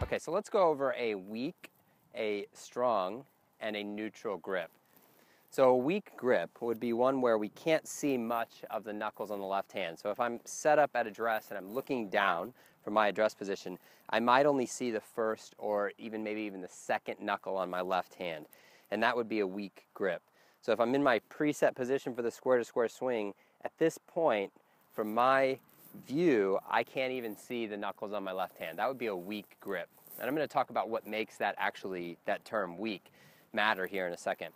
Okay, so let's go over a weak, a strong, and a neutral grip. So a weak grip would be one where we can't see much of the knuckles on the left hand. So if I'm set up at address and I'm looking down from my address position, I might only see the first or maybe even the second knuckle on my left hand. And that would be a weak grip. So if I'm in my preset position for the square-to-square swing, at this point, from my view, I can't even see the knuckles on my left hand. That would be a weak grip. And I'm going to talk about what makes that term weak matter here in a second.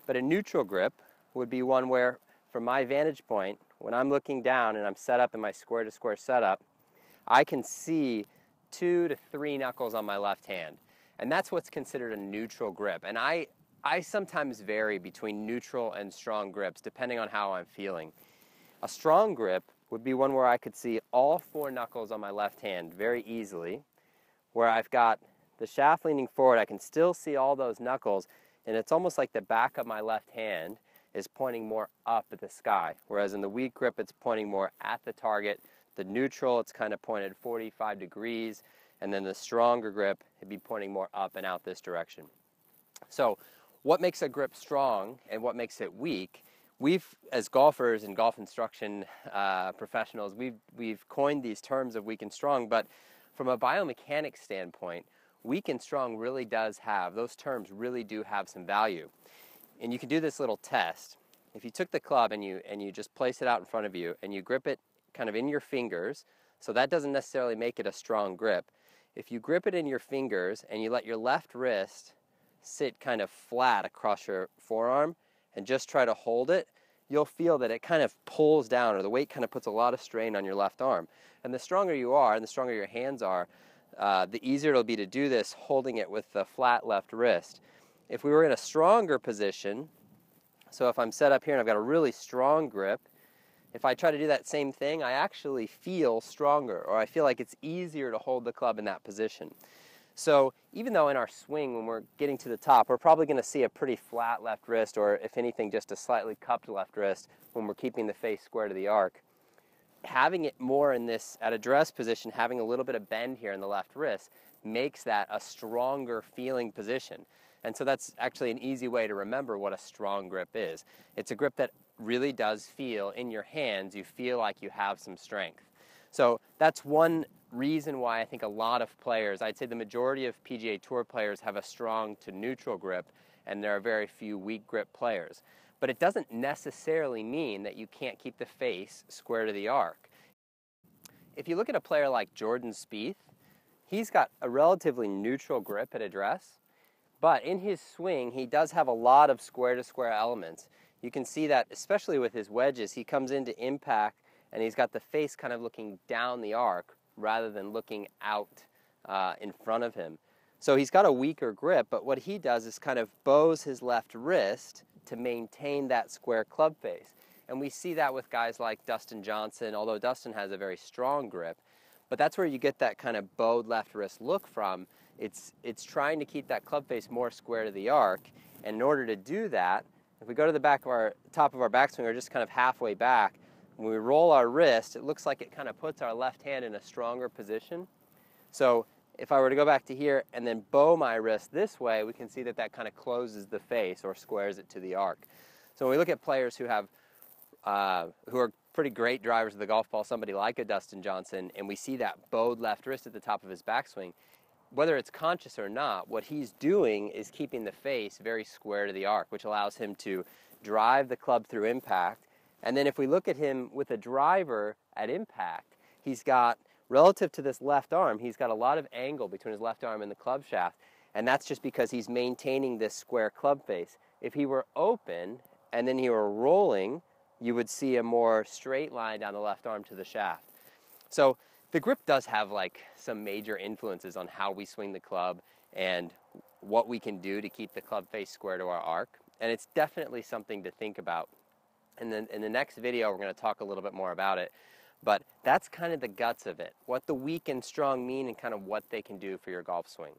But a neutral grip would be one where, from my vantage point, when I'm looking down and I'm set up in my square-to-square setup, I can see 2 to 3 knuckles on my left hand. And that's what's considered a neutral grip. And I sometimes vary between neutral and strong grips, depending on how I'm feeling. A strong grip would be one where I could see all 4 knuckles on my left hand very easily, where I've got the shaft leaning forward. I can still see all those knuckles, and it's almost like the back of my left hand is pointing more up at the sky, whereas in the weak grip it's pointing more at the target. The neutral, it's kind of pointed 45 degrees, and then the stronger grip, it'd be pointing more up and out this direction. So what makes a grip strong and what makes it weak? We've, as golfers and golf instruction professionals, we've coined these terms of weak and strong, but from a biomechanics standpoint, weak and strong really does have, those terms really do have some value. And you can do this little test. If you took the club and you just place it out in front of you and you grip it kind of in your fingers, so that doesn't necessarily make it a strong grip. If you grip it in your fingers and you let your left wrist sit kind of flat across your forearm and just try to hold it, you'll feel that it kind of pulls down, or the weight kind of puts a lot of strain on your left arm. And the stronger you are and the stronger your hands are, the easier it'll be to do this holding it with the flat left wrist. If we were in a stronger position, so if I'm set up here and I've got a really strong grip, if I try to do that same thing, I actually feel stronger, or I feel like it's easier to hold the club in that position. So even though in our swing, when we're getting to the top, we're probably going to see a pretty flat left wrist, or if anything, just a slightly cupped left wrist when we're keeping the face square to the arc. Having it more in this, at address position, having a little bit of bend here in the left wrist makes that a stronger feeling position. And so that's actually an easy way to remember what a strong grip is. It's a grip that really does feel in your hands, you feel like you have some strength. So that's one reason why I think a lot of players, I'd say the majority of PGA Tour players, have a strong to neutral grip, and there are very few weak grip players. But it doesn't necessarily mean that you can't keep the face square to the arc. If you look at a player like Jordan Spieth, he's got a relatively neutral grip at address, but in his swing, he does have a lot of square-to-square elements. You can see that, especially with his wedges, he comes into impact and he's got the face kind of looking down the arc rather than looking out in front of him. So he's got a weaker grip, but what he does is kind of bows his left wrist to maintain that square club face. And we see that with guys like Dustin Johnson, although Dustin has a very strong grip. But that's where you get that kind of bowed left wrist look from. It's trying to keep that club face more square to the arc. And in order to do that, if we go to the top of our backswing, or just kind of halfway back, when we roll our wrist, it looks like it kind of puts our left hand in a stronger position. So if I were to go back to here and then bow my wrist this way, we can see that that kind of closes the face or squares it to the arc. So when we look at players who have who are pretty great drivers of the golf ball, somebody like a Dustin Johnson, and we see that bowed left wrist at the top of his backswing, whether it's conscious or not, what he's doing is keeping the face very square to the arc, which allows him to drive the club through impact. And then if we look at him with a driver at impact, he's got, relative to this left arm, he's got a lot of angle between his left arm and the club shaft, and that's just because he's maintaining this square club face. If he were open and then he were rolling, you would see a more straight line down the left arm to the shaft. So the grip does have like some major influences on how we swing the club and what we can do to keep the club face square to our arc. And it's definitely something to think about. And then in the next video, we're going to talk a little bit more about it. But that's kind of the guts of it, what the weak and strong mean and kind of what they can do for your golf swing.